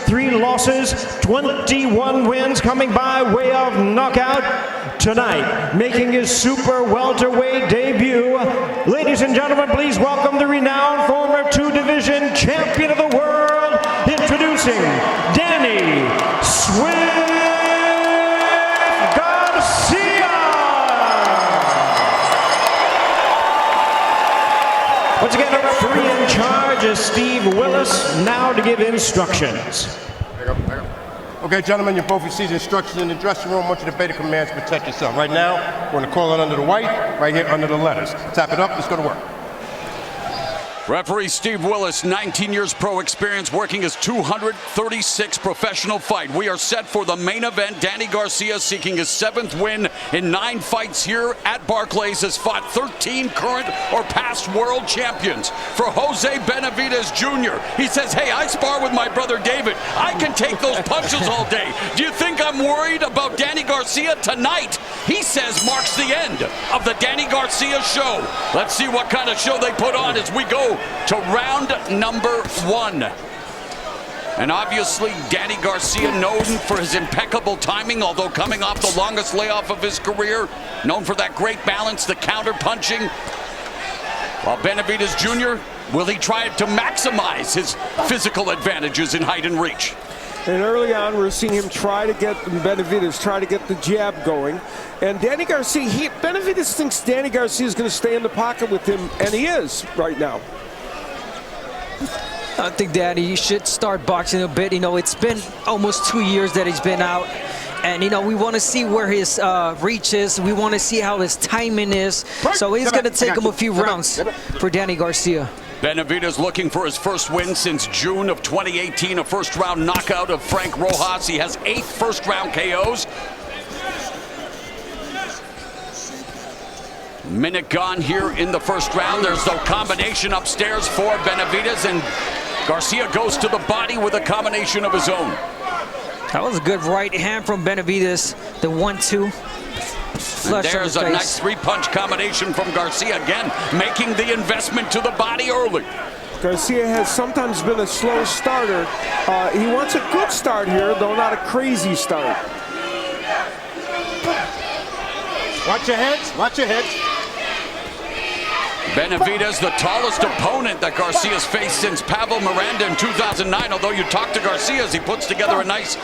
3 losses, 21 wins, coming by way of knockout. Tonight, making his super welterweight debut, ladies and gentlemen, please welcome the renowned former 2-division champion of the world, introducing Danny Garcia. Once again, the referee in charge is Steve Willis, now to give instructions. Okay, gentlemen, you both received instructions in the dressing room. I want you to obey the commands, protect yourself. Right now, we're going to call it under the white, right here under the letters. Tap it up, it's going to work. Referee Steve Willis, 19 years pro experience, working his 236th professional fight. We are set for the main event. Danny Garcia seeking his 7th win in 9 fights here at Barclays, has fought 13 current or past world champions. For Jose Benavidez Jr., he says, hey, I spar with my brother David. I can take those punches all day. Do you think I'm worried about Danny Garcia tonight? He says marks the end of the Danny Garcia show. Let's see what kind of show they put on as we go to round number 1. And obviously, Danny Garcia, known for his impeccable timing, although coming off the longest layoff of his career, known for that great balance, the counter punching. While Benavidez Jr., will he try to maximize his physical advantages in height and reach? And early on, we're seeing him try to get Benavidez, try to get the jab going. And Danny Garcia, Benavidez thinks Danny Garcia is going to stay in the pocket with him, and he is right now. I think Danny should start boxing a bit. You know, it's been almost 2 years that he's been out. And, you know, we want to see where his reach is. We want to see how his timing is. So it's going to take him a few rounds for Danny Garcia. Benavidez looking for his first win since June of 2018, a first-round knockout of Frank Rojas. He has 8 first-round KOs. Minute gone here in the first round. There's no combination upstairs for Benavidez, and Garcia goes to the body with a combination of his own. That was a good right hand from Benavidez, the 1-2. And there's a nice 3-punch combination from Garcia, again, making the investment to the body early. Garcia has sometimes been a slow starter. He wants a good start here, though not a crazy start. Watch your heads, watch your heads. Benavidez, the tallest opponent that Garcia's faced since Pavel Miranda in 2009. Although you talk to Garcia as he puts together a nice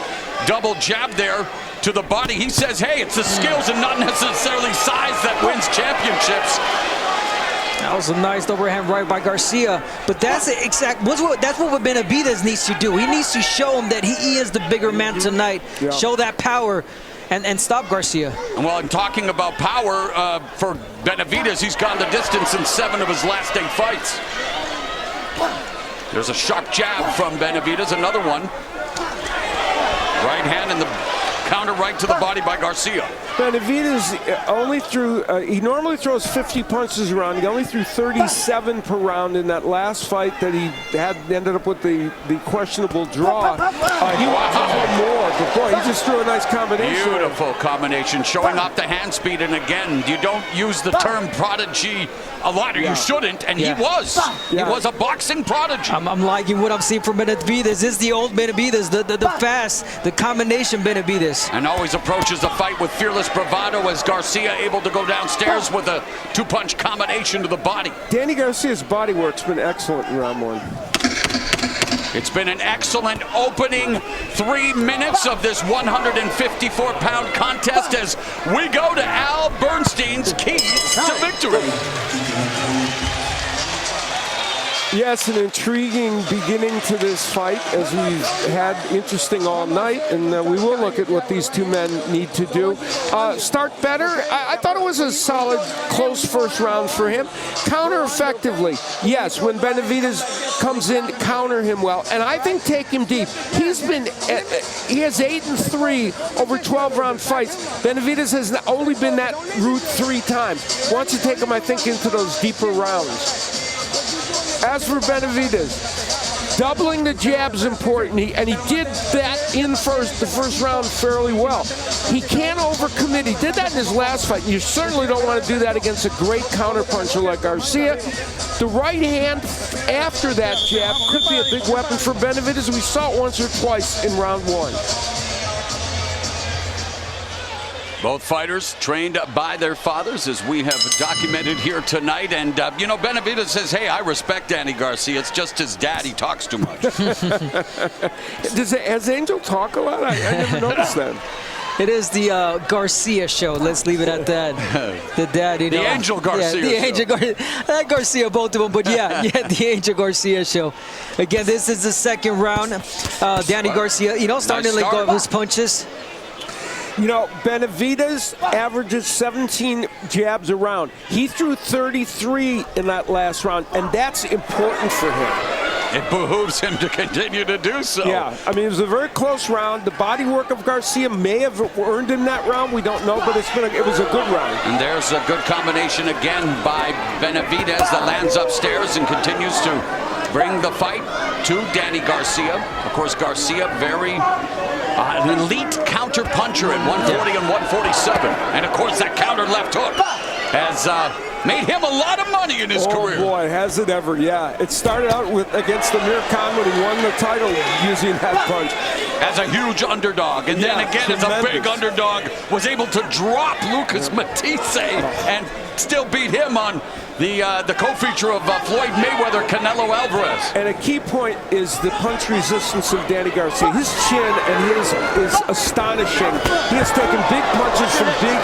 double jab there to the body. He says, hey, it's the skills and not necessarily size that wins championships. That was a nice overhand right by Garcia. But that's what Benavidez needs to do. He needs to show him that he is the bigger man tonight. Yeah. Show that power. And stop Garcia. Well, in talking about power, for Benavidez, he's gone the distance in 7 of his last 8 fights. There's a sharp jab from Benavidez, another one. Right hand and the counter right to the body by Garcia. Benavidez only threw, he normally throws 50 punches around. He only threw 37 per round in that last fight that he ended up with the questionable draw. He wanted to throw more, but boy, he just threw a nice combination. Beautiful combination, showing off the hand speed. And again, you don't use the term prodigy a lot, or you shouldn't, and he was. He was a boxing prodigy. I'm liking what I'm seeing from Benavidez. This is the old Benavidez, the fast, the combination Benavidez. And always approaches the fight with fearless bravado, as Garcia able to go downstairs with a 2-punch combination to the body. Danny Garcia's body work's been excellent in round 1. It's been an excellent opening 3 minutes of this 154-pound contest as we go to Al Bernstein's keys to victory. Yes, an intriguing beginning to this fight, as we've had interesting all night, and we will look at what these two men need to do. Start better. I thought it was a solid, close first round for him. Counter effectively. Yes, when Benavidez comes in, counter him well, and I think take him deep. He has 8-3 over 12-round fights. Benavidez has only been that route 3 times. Wants to take him, I think, into those deeper rounds. As for Benavidez, doubling the jab's important, and he did that in the first round fairly well. He can't overcommit. He did that in his last fight. You certainly don't want to do that against a great counterpuncher like Garcia. The right hand after that jab could be a big weapon for Benavidez. We saw it once or twice in round one. Both fighters trained by their fathers, as we have documented here tonight. And, you know, Benavidez says, hey, I respect Danny Garcia. It's just his dad. He talks too much. Has Angel talk a lot? I never noticed that. It is the Garcia show. Let's leave it at that. The dad, you know. The Angel Garcia the Angel Garcia, both of them. But yeah, the Angel Garcia show. Again, this is the second round. Danny Garcia, you know, starting to let go of his punches. You know, Benavidez averages 17 jabs a round. He threw 33 in that last round, and that's important for him. It behooves him to continue to do so. Yeah, I mean, it was a very close round. The body work of Garcia may have earned him that round. We don't know, but it was a good round. And there's a good combination again by Benavidez that lands upstairs and continues to bring the fight to Danny Garcia. Of course, Garcia, very an elite counter puncher at 140 and 147. And of course, that counter left hook has made him a lot of money in his career. Oh boy, has it ever, yeah. It started out against Amir Khan when he won the title using that punch. As a huge underdog, and then again tremendous. As a big underdog, was able to drop Lucas Matisse and still beat him on the co-feature of Floyd Mayweather, Canelo Alvarez. And a key point is the punch resistance of Danny Garcia. His chin and his is astonishing. He has taken big punches from big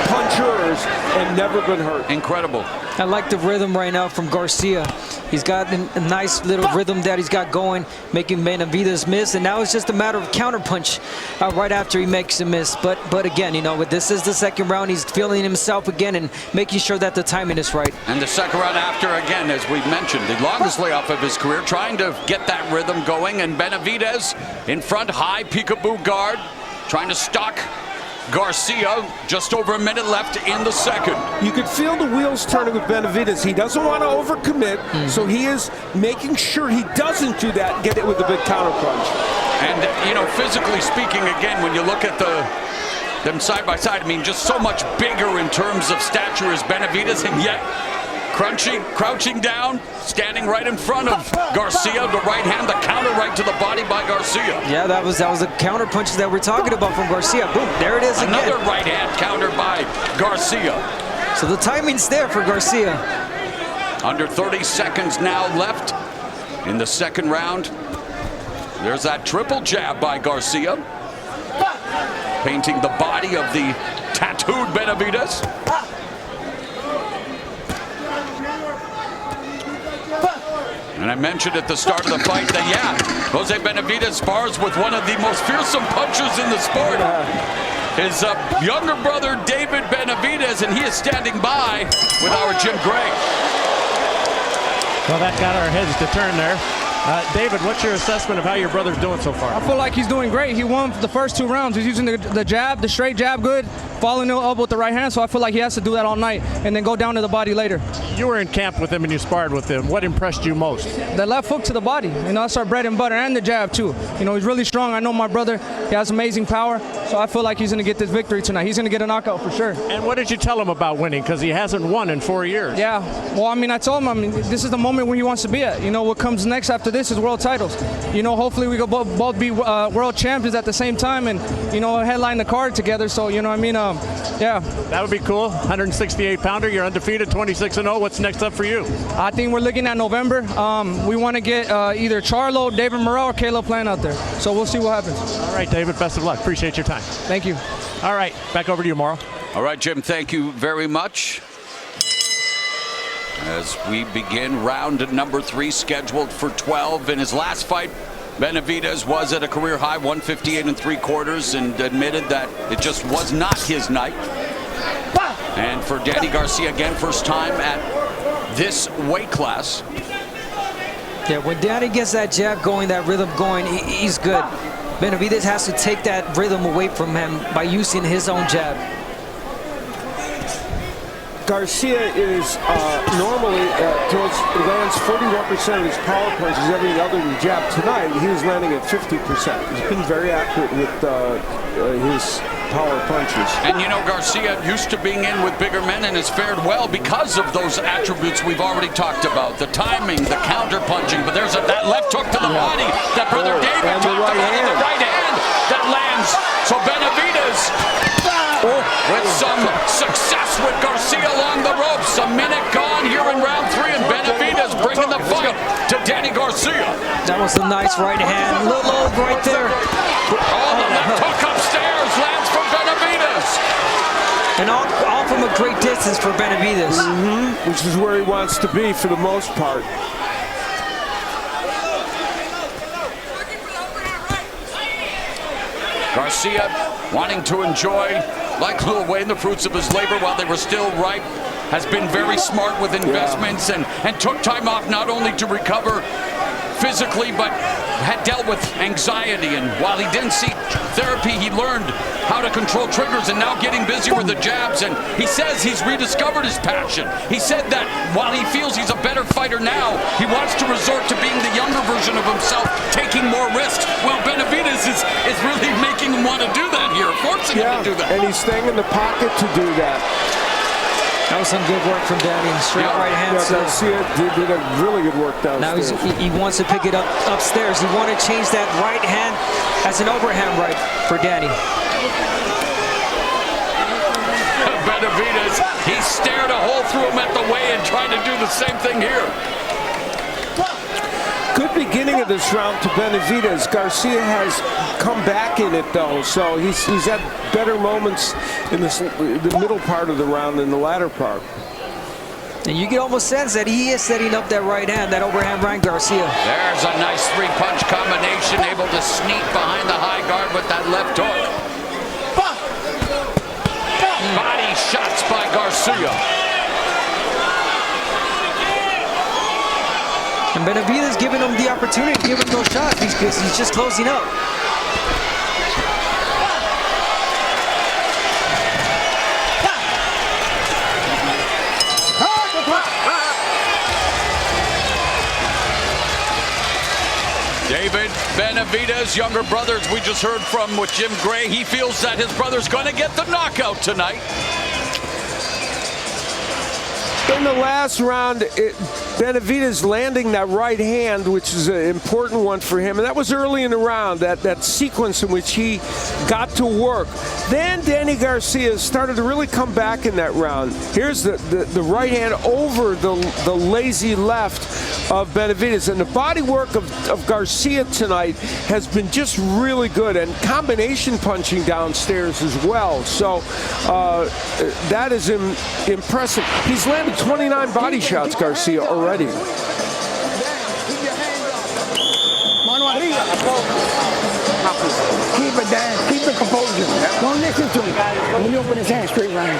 punchers and never been hurt. Incredible. I like the rhythm right now from Garcia. He's got a nice little rhythm that he's got going, making Benavidez miss, and now it's just a matter of counterpunch right after he makes a miss. But again, you know, this is the second round. He's feeling himself again and making sure that the timing is right. And the second round after, again, as we've mentioned, the longest layoff of his career, trying to get that rhythm going, and Benavidez in front, high peekaboo guard, trying to stalk Garcia. Just over a minute left in the second. You could feel the wheels turning with Benavidez. He doesn't want to overcommit, so he is making sure he doesn't do that and get it with a big counterpunch. And, you know, physically speaking, again, when you look at them side by side, I mean, just so much bigger in terms of stature as Benavidez, and yet crouching down, standing right in front of Garcia. The right hand, the counter right to the body by Garcia. Yeah, that was the counter punches that we're talking about from Garcia. Boom, there it is again. Another right hand counter by Garcia. So the timing's there for Garcia. Under 30 seconds now left in the second round. There's that triple jab by Garcia, painting the body of the tattooed Benavidez. And I mentioned at the start of the fight that, yeah, Jose Benavidez spars with one of the most fearsome punchers in the sport. His younger brother, David Benavidez, and he is standing by with our Jim Gray. Well, that got our heads to turn there. David, what's your assessment of how your brother's doing so far? I feel like he's doing great. He won the first 2 rounds. He's using the jab, the straight jab good, following the elbow with the right hand, so I feel like he has to do that all night and then go down to the body later. You were in camp with him and you sparred with him. What impressed you most? The left hook to the body. You know, that's our bread and butter, and the jab too. You know, he's really strong. I know my brother, he has amazing power, so I feel like he's going to get this victory tonight. He's going to get a knockout for sure. And what did you tell him about winning? Because he hasn't won in 4 years. Yeah, well, I mean, I told him, this is the moment where he wants to be at. You know, what comes next after this is world titles. You know, hopefully we could both be world champions at the same time and, you know, headline the card together. So, you know what I mean? Yeah. That would be cool. 168-pounder. You're undefeated, 26-0. What's next up for you? I think we're looking at November. We want to get either Charlo, David Morrell, or Caleb Plant out there. So we'll see what happens. All right, David. Best of luck. Appreciate your time. Thank you. All right. Back over to you, Morrow. All right, Jim. Thank you very much. As we begin round number 3, scheduled for 12. In his last fight, Benavidez was at a career high 158 3/4 and admitted that it just was not his night. And for Danny Garcia, again, first time at this weight class. Yeah, when Danny gets that jab going, that rhythm going, he's good. Benavidez has to take that rhythm away from him by using his own jab. Garcia is normally lands 41% of his power punches, everything other than jab. Tonight, he was landing at 50%. He's been very accurate with his power punches. And you know, Garcia used to being in with bigger men and has fared well because of those attributes we've already talked about. The timing, the counter punching, but there's that left hook to the body that Brother David and talked about, and the right hand that lands. So Benavidez with some success with Garcia along the ropes. A minute gone here in round 3, and Benavidez bringing the fight to Danny Garcia. That was a nice right hand. Little old right there. Oh, the left hook upstairs lands for Benavidez. And all from a great distance for Benavidez. Which is where he wants to be for the most part. Garcia wanting to enjoy, like Lil Wayne, the fruits of his labor while they were still ripe. Has been very smart with investments and took time off not only to recover physically, but had dealt with anxiety. And while he didn't seek therapy, he learned how to control triggers and now getting busy with the jabs. And he says he's rediscovered his passion. He said that while he feels he's a better fighter now, he wants to resort to being the younger version of himself, taking more risks. Well, Benavidez is really making him want to do that here, forcing him to do that. And he's staying in the pocket to do that. That was some good work from Danny. Straight right hand. Garcia did a really good work downstairs. Now he wants to pick it up upstairs. He wanted to change that right hand as an overhand right for Danny. Benavidez, he stared a hole through him at the weigh and tried to do the same thing here. Good beginning of this round to Benavidez. Garcia has come back in it though, so he's had better moments in the middle part of the round than the latter part. And you can almost sense that he is setting up that right hand, that overhand right, Garcia. There's a nice 3-punch combination, able to sneak behind the high guard with that left hook. Body shots by Garcia. And Benavidez giving him the opportunity to give him those shots because he's just closing up. David Benavidez, younger brothers we just heard from with Jim Gray. He feels that his brother's going to get the knockout tonight. In the last round, Benavidez landing that right hand, which is an important one for him, and that was early in the round, that sequence in which he got to work. Then Danny Garcia started to really come back in that round. Here's the right hand over the lazy left of Benavidez, and the body work of Garcia tonight has been just really good, and combination punching downstairs as well. So that is impressive. He's landed 29 body shots, Garcia, already. Keep it down. Keep the composure. Don't listen to him. When you open his hand, straight right.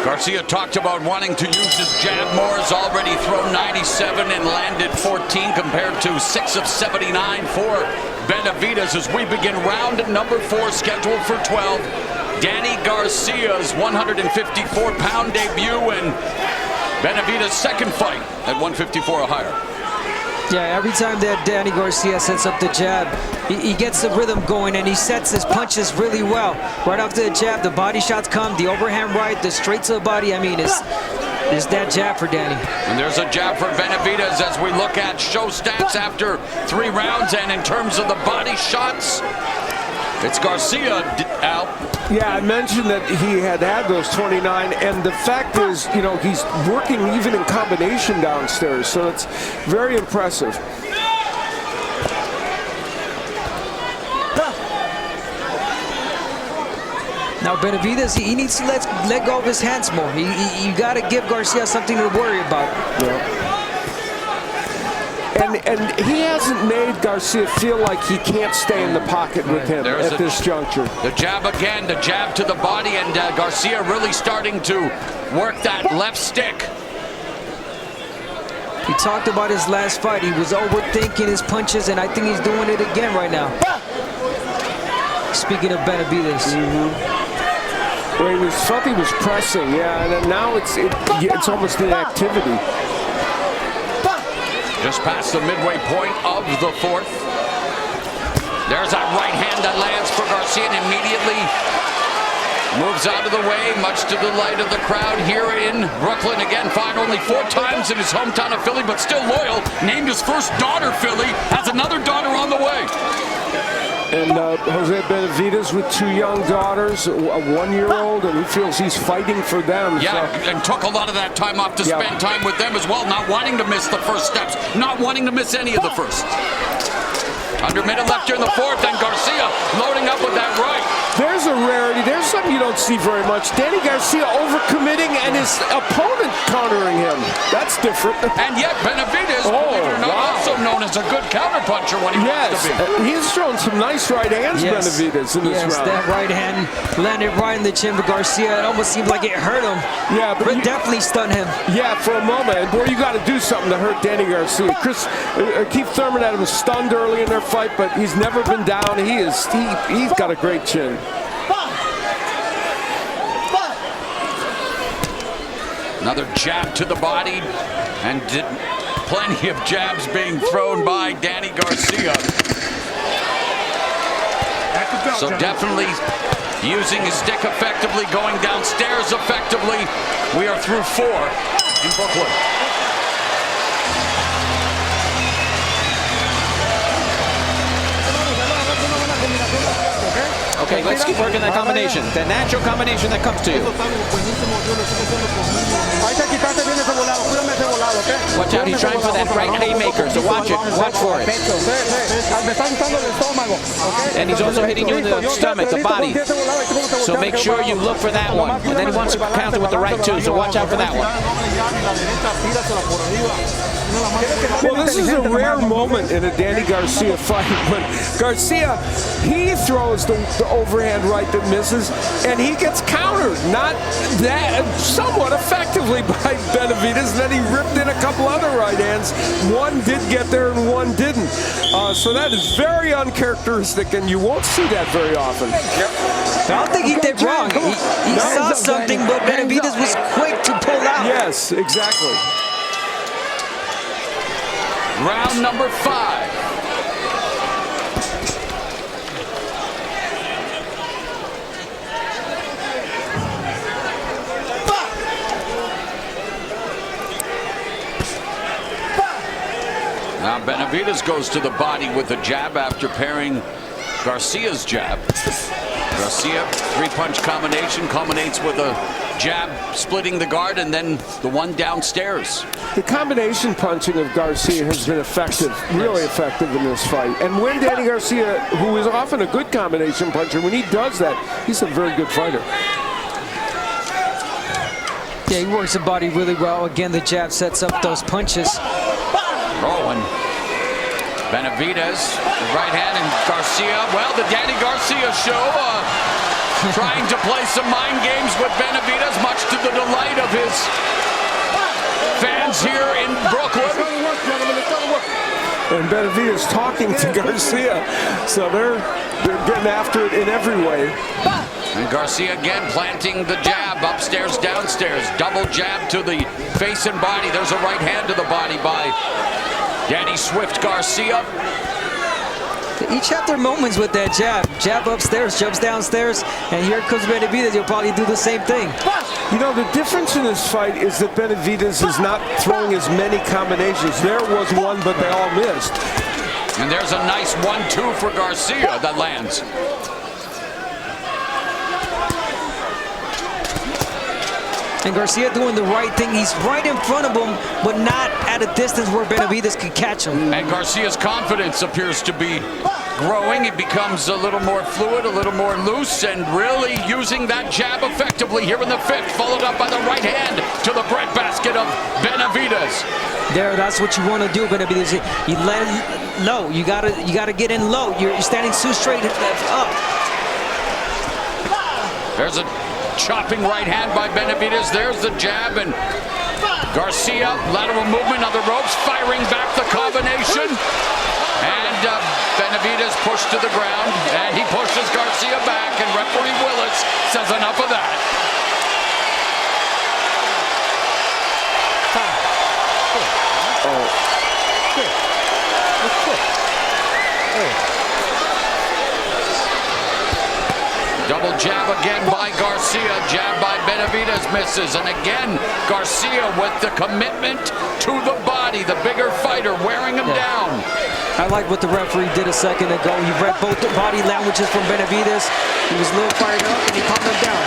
Garcia talked about wanting to use his jab more. Has already thrown 97 and landed 14 compared to 6 of 79 for Benavidez as we begin round number 4, scheduled for 12. Danny Garcia's 154-pound debut and Benavidez' second fight at 154 or higher. Yeah, every time that Danny Garcia sets up the jab, he gets the rhythm going and he sets his punches really well. Right after the jab, the body shots come, the overhand right, the straight to the body. I mean, it's that jab for Danny. And there's a jab for Benavidez as we look at show stats after 3 rounds. And in terms of the body shots, it's Garcia out. Yeah, I mentioned that he had those 29, and the fact is, you know, he's working even in combination downstairs, so it's very impressive. Now Benavidez, he needs to let go of his hands more. You got to give Garcia something to worry about. Yeah. And he hasn't made Garcia feel like he can't stay in the pocket with him at this juncture. The jab again, the jab to the body, and Garcia really starting to work that left stick. He talked about his last fight. He was overthinking his punches, and I think he's doing it again right now. Speaking of Benavidez. Well, he was pressing, yeah, and now it's almost inactivity. Just past the midway point of the fourth. There's that right hand that lands for Garcia and immediately moves out of the way, much to the delight of the crowd here in Brooklyn. Again, fired only 4 times in his hometown of Philly, but still loyal. Named his first daughter Philly, has another daughter on the way. And Jose Benavidez with 2 young daughters, a 1-year-old, and he feels he's fighting for them. Yeah, so. and took a lot of that time off to spend time with them as well, not wanting to miss the first steps, not wanting to miss any of the first. Under minute left here in the fourth, and Garcia loading up with that right. There's a rarity. There's something you don't see very much. Danny Garcia overcommitting and his opponent countering him. That's different. And yet Benavidez, believe it or not, also known as a good counterpuncher when he wants to be. He's thrown some nice right hands, Benavidez, in this round. That right hand landed right in the chin of Garcia. It almost seemed like it hurt him. Yeah, but definitely stunned him. Yeah, for a moment. And boy, you got to do something to hurt Danny Garcia. Keith Thurman had him stunned early in their fight, but he's never been down. He's got a great chin. Another jab to the body, and plenty of jabs being thrown by Danny Garcia. So definitely using his stick effectively, going downstairs effectively. We are through 4 in Brooklyn. Okay, let's keep working that combination, the natural combination that comes to you. Watch out, he's trying for that right haymaker, so watch it, watch for it. And he's also hitting you in the stomach, the body. So make sure you look for that one. And then he wants to counter with the right too, so watch out for that one. Well, this is a rare moment in a Danny Garcia fight when Garcia, he throws the overhand right that misses, and he gets countered, not that, somewhat effectively by Benavidez. Then he ripped in a couple other right hands. One did get there and one didn't. So that is very uncharacteristic, and you won't see that very often. I don't think he did wrong. He saw something, but Benavidez was quick to pull out. Yes, exactly. Round number 5. Now Benavidez goes to the body with a jab after pairing Garcia's jab. Garcia, 3-punch combination, culminates with a jab splitting the guard and then the one downstairs. The combination punching of Garcia has been effective, really effective in this fight. And when Danny Garcia, who is often a good combination puncher, when he does that, he's a very good fighter. Yeah, he works the body really well. Again, the jab sets up those punches. Rolling. Benavidez, the right hand, and Garcia. Well, the Danny Garcia show, trying to play some mind games with Benavidez, much to the delight of his fans here in Brooklyn. And Benavidez talking to Garcia, so they're getting after it in every way. And Garcia again planting the jab upstairs, downstairs. Double jab to the face and body. There's a right hand to the body by Danny Swift Garcia. They each have their moments with that jab. Jab upstairs, jumps downstairs, and here comes Benavidez. He'll probably do the same thing. You know, the difference in this fight is that Benavidez is not throwing as many combinations. There was one, but they all missed. And there's a nice 1-2 for Garcia that lands. And Garcia doing the right thing. He's right in front of him, but not at a distance where Benavidez could catch him. And Garcia's confidence appears to be growing. It becomes a little more fluid, a little more loose, and really using that jab effectively here in the 5th, followed up by the right hand to the breadbasket of Benavidez. There, that's what you want to do, Benavidez. You let him low. You gotta get in low. You're standing too straight up. There's a chopping right hand by Benavidez. There's the jab, and Garcia, lateral movement on the ropes, firing back the combination. And Benavidez pushed to the ground, and he pushes Garcia back, and referee Willis says enough of that. Double jab again by Garcia. Jab by Benavidez misses. And again, Garcia with the commitment to the body. The bigger fighter wearing him down. I like what the referee did a second ago. He read both the body languages from Benavidez. He was a little fired up and he calmed him down.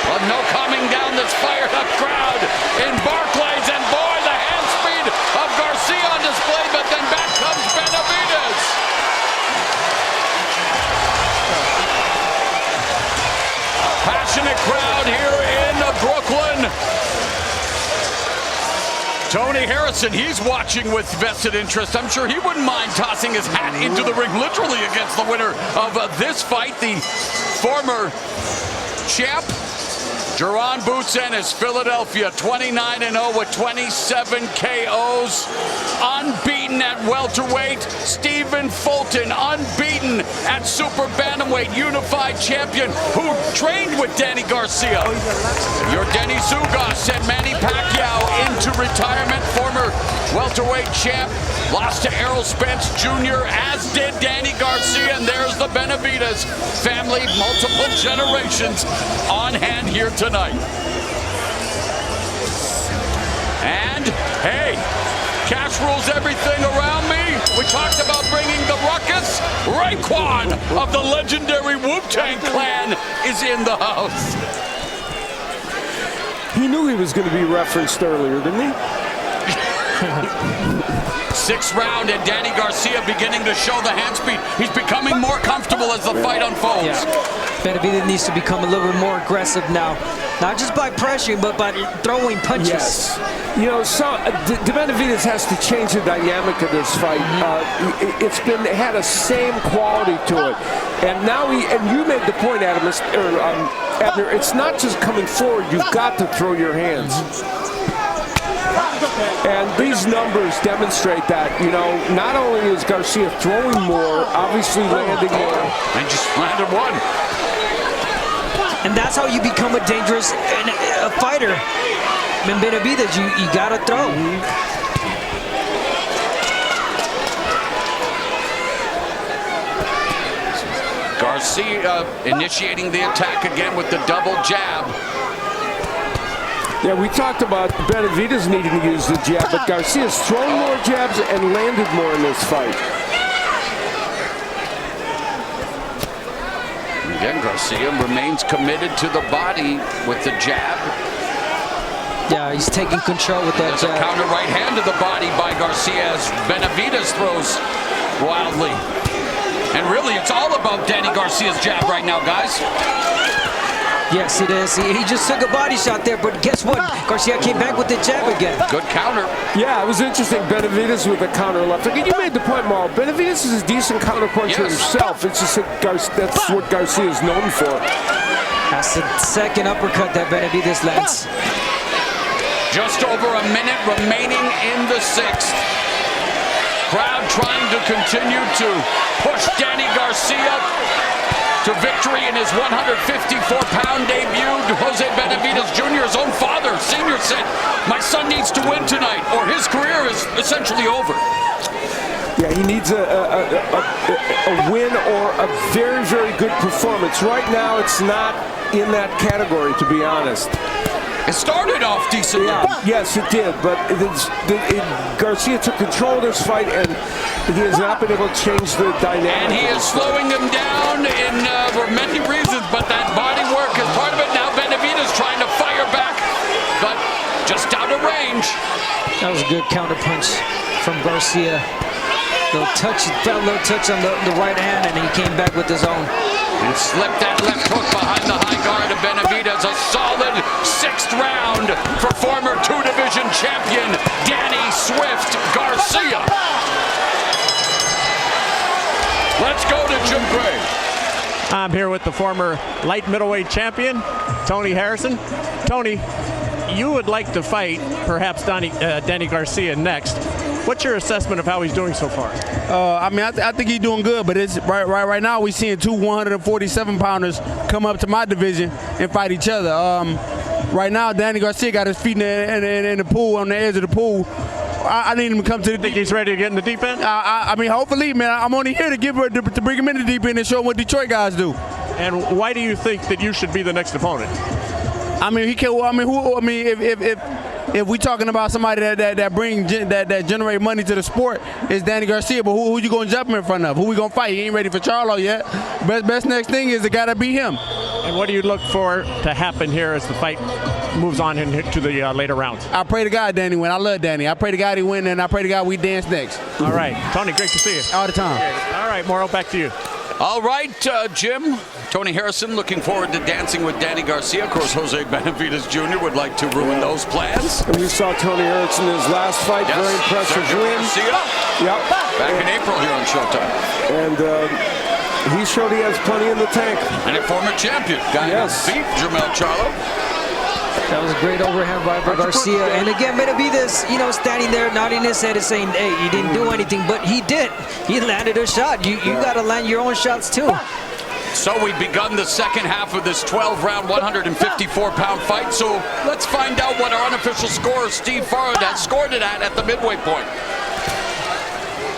Well, no calming down this fired up crowd in Barclays. And boy, the hand speed of Garcia on display. But then back comes Benavidez. Passionate crowd here in Brooklyn. Tony Harrison, he's watching with vested interest. I'm sure he wouldn't mind tossing his hat into the ring literally against the winner of this fight, the former champ. Jaron Boots Ennis, Philadelphia, 29-0 with 27 KOs. Unbeaten at welterweight. Stephen Fulton, unbeaten at super bantamweight, unified champion, who trained with Danny Garcia. Your Denny Zugas sent Manny Pacquiao into retirement. Former welterweight champ, lost to Errol Spence Jr., as did Danny Garcia. And there's the Benavidez family, multiple generations on hand here tonight. And hey, cash rules everything around me. We talked about bringing the ruckus. Raekwon of the legendary Wu-Tang Clan is in the house. He knew he was going to be referenced earlier, didn't he? Sixth round, and Danny Garcia beginning to show the hand speed. He's becoming more comfortable as the fight unfolds. Yeah. Benavidez needs to become a little bit more aggressive now. Not just by pressuring, but by throwing punches. Yes. You know, so Benavidez has to change the dynamic of this fight. It's had a same quality to it. And now you made the point, Abner, it's not just coming forward, you've got to throw your hands. And these numbers demonstrate that. You know, not only is Garcia throwing more, obviously landing more. And just landed one. And that's how you become a dangerous fighter. In Benavidez, you gotta throw. Garcia initiating the attack again with the double jab. Yeah, we talked about Benavidez needing to use the jab, but Garcia's thrown more jabs and landed more in this fight. Again, Garcia remains committed to the body with the jab. Yeah, he's taking control with that There's jab. a counter right hand to the body by Garcia as Benavidez throws wildly. And really, it's all about Danny Garcia's jab right now, guys. Yes, it is. He just took a body shot there, but guess what? Garcia came back with the jab again. Good counter. Yeah, it was interesting. Benavidez with a counter left hook. And you made the point, Maul. Benavidez is a decent counter puncher himself. It's just that that's what Garcia is known for. That's the second uppercut that Benavidez lands. Just over a minute remaining in the sixth. Crowd trying to continue to push Danny Garcia to victory in his 154-pound debut. Jose Benavidez Jr., his own father, senior, said, "My son needs to win tonight, or his career is essentially over." Yeah, he needs a win or a very, very good performance. Right now, it's not in that category, to be honest. It started off decently. Yeah, yes, it did, but Garcia took control of this fight, and he has not been able to change the dynamic. And he is slowing him down for many reasons, but that body work is part of it. Now Benavidez trying to fire back, but just out of range. That was a good counter punch from Garcia. Little touch, felt a little touch on the right hand, and he came back with his own. And slipped that left hook behind the high guard of Benavidez. A solid sixth round for former two-division champion Danny Swift Garcia. Let's go to Jim Gray. I'm here with the former light middleweight champion, Tony Harrison. Tony, you would like to fight perhaps Danny Garcia next. What's your assessment of how he's doing so far? I mean, I think he's doing good, but it's right now we're seeing two 147-pounders come up to my division and fight each other. Right now, Danny Garcia got his feet in the pool, on the edge of the pool. I need him to come to the. Think he's ready to get in the deep end? I mean, hopefully, man. I'm only here to bring him in the deep end and show him what Detroit guys do. And why do you think that you should be the next opponent? I mean, he can. I mean, who? I mean, if we talking about somebody that generate money to the sport, it's Danny Garcia. But who you gonna jump in front of? Who we gonna fight? He ain't ready for Charlo yet. Best next thing is the guy to beat him. And what do you look for to happen here as the fight moves on into the later rounds? I pray to God Danny win. I love Danny. I pray to God he win, and I pray to God we dance next. All right, Tony, great to see you. All the time. All right, Mauro, back to you. All right, Jim. Tony Harrison looking forward to dancing with Danny Garcia. Of course, Jose Benavidez Jr. would like to ruin those plans. And we saw Tony Harrison in his last fight. Yes. Very impressive win. Yep. Back in April here on Showtime. And he showed he has plenty in the tank. And a former champion. Guy who beat Jermell Charlo. That was a great overhand by Garcia. And again, Benavidez, you know, standing there, nodding his head and saying, hey, you didn't do anything. But he did. He landed a shot. You got to land your own shots, too. So we've begun the second half of this 12-round, 154-pound fight. So let's find out what our unofficial scorer, Steve Farrad, has scored it at the midway point.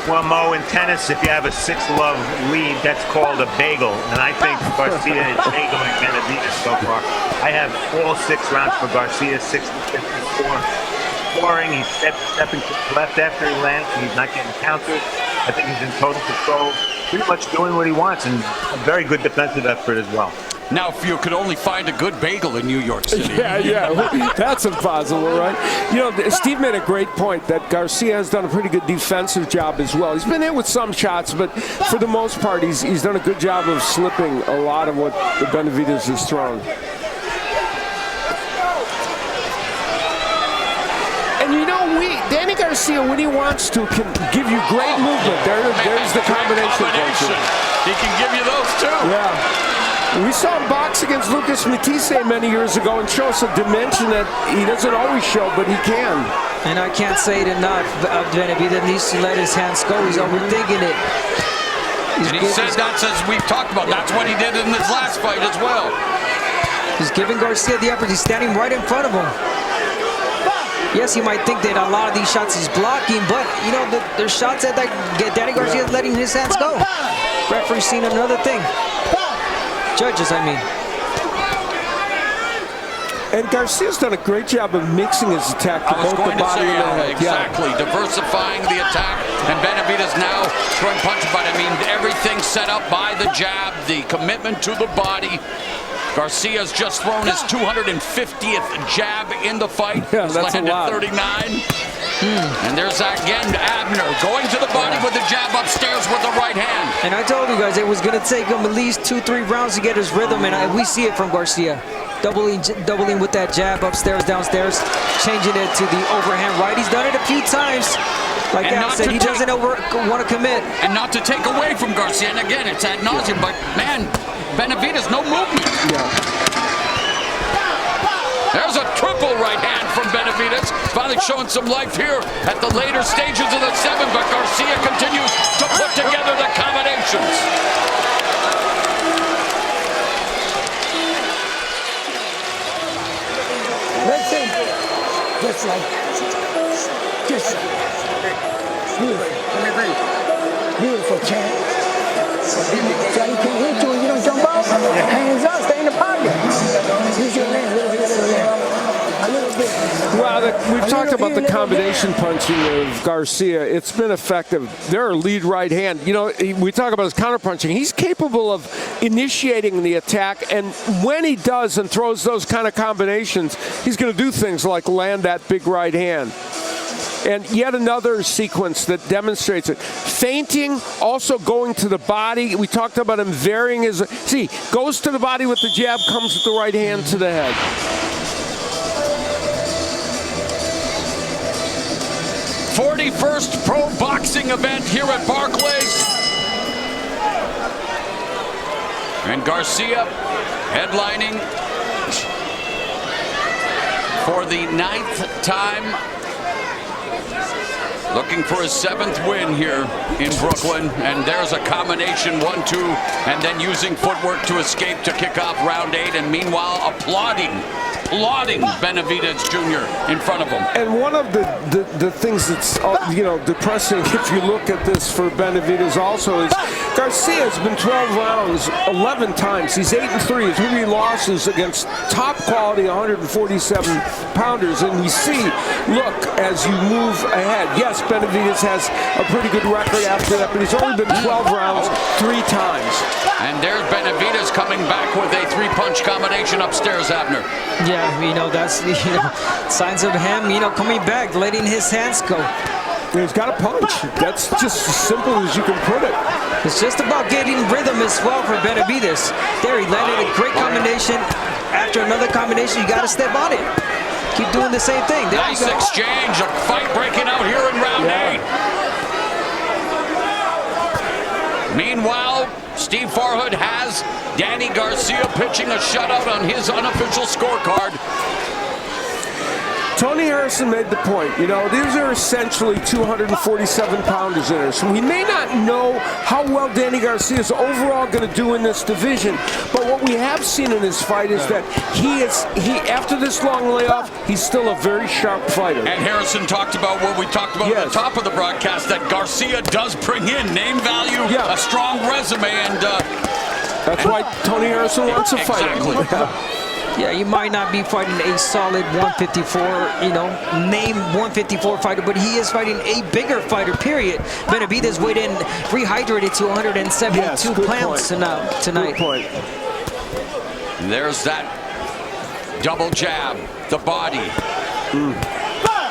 Well, Mo, in tennis, if you have a 6-love lead, that's called a bagel. And I think Garcia is bageling Benavidez so far. I have all 6 rounds for Garcia, 60-54. Scoring, he's stepping to the left after he lands. He's not getting countered. I think he's in total control, pretty much doing what he wants, and a very good defensive effort as well. Now, if you could only find a good bagel in New York City. Yeah, that's impossible, right? You know, Steve made a great point that Garcia has done a pretty good defensive job as well. He's been in with some shots, but for the most part, he's done a good job of slipping a lot of what the Benavidez has thrown. And you know, Danny Garcia, when he wants to, can give you great movement. There's the combination. He can give you those too. Yeah. We saw him box against Lucas Matisse many years ago and show us a dimension that he doesn't always show, but he can. And I can't say it enough. Benavidez needs to let his hands go. He's overthinking it. And he said that's, as we've talked about, that's what he did in his last fight as well. He's giving Garcia the effort. He's standing right in front of him. Yes, he might think that a lot of these shots he's blocking, but, you know, there's shots that Danny Garcia is letting his hands go. Referee's seen another thing. Judges, I mean. And Garcia's done a great job of mixing his attack to both the body and the head. Exactly, diversifying the attack. And Benavidez now throwing punches, but I mean, everything set up by the jab, the commitment to the body. Garcia's just thrown his 250th jab in the fight. Yeah, that's landed a lot. 39. And there's again Abner going to the body with the jab upstairs with the right hand. And I told you guys it was going to take him at least 2-3 rounds to get his rhythm, and we see it from Garcia. Doubling with that jab upstairs, downstairs, changing it to the overhand right. He's done it a few times. Like Al said, he doesn't want to commit. And not to take away from Garcia. And again, it's ad nauseum, but man, Benavidez, no movement. Yeah. There's a triple right hand from Benavidez. Finally showing some life here at the later stages of the 7th, but Garcia continues to put together the combinations. Let's say, just like beautiful. Beautiful, champ. So you can't hit you and you don't jump off. Hands up, stay in the pocket. Use your hand a little bit. Well, we've talked about the combination punching of Garcia. It's been effective. They're a lead right hand. You know, we talk about his counter punching. He's capable of initiating the attack, and when he does and throws those kind of combinations, he's going to do things like land that big right hand. And yet another sequence that demonstrates it. Feinting, also going to the body. We talked about him varying his... See, goes to the body with the jab, comes with the right hand to the head. '41st pro boxing event here at Barclays. And Garcia headlining for the 9th time. Looking for his 7th win here in Brooklyn. And there's a combination 1-2, and then using footwork to escape to kick off round 8. And meanwhile, applauding applauding Benavidez Jr. in front of him. And one of the things that's depressing, if you look at this for Benavidez also, is Garcia's been 12 rounds 11 times. He's 8-3. His only losses against top quality 147 pounders. And we see, look, as you move ahead, yes, Benavidez has a pretty good record after that, but he's only been 12 rounds 3 times. And there's Benavidez coming back with a 3-punch combination upstairs, Abner. Yeah, that's signs of him, coming back, letting his hands go. He's got a punch. That's just as simple as you can put it. It's just about getting rhythm as well for Benavidez. There, he landed a great combination. After another combination, you got to step on it. Keep doing the same thing. There Nice exchange. A fight breaking out here in round 8. Meanwhile, Steve Farhood has Danny Garcia pitching a shutout on his unofficial scorecard. Tony Harrison made the point, these are essentially 247 pounders in there. So we may not know how well Danny Garcia is overall going to do in this division, but what we have seen in his fight is that he after this long layoff, he's still a very sharp fighter. And Harrison talked about what we talked about at the top of the broadcast, that Garcia does bring in name value, a strong resume, and that's why Tony Harrison wants to fight. Exactly. Yeah, you might not be fighting a solid 154, name 154 fighter, but he is fighting a bigger fighter, period. Benavidez weighed in, rehydrated to 172 pounds tonight. Good point. There's that double jab, the body.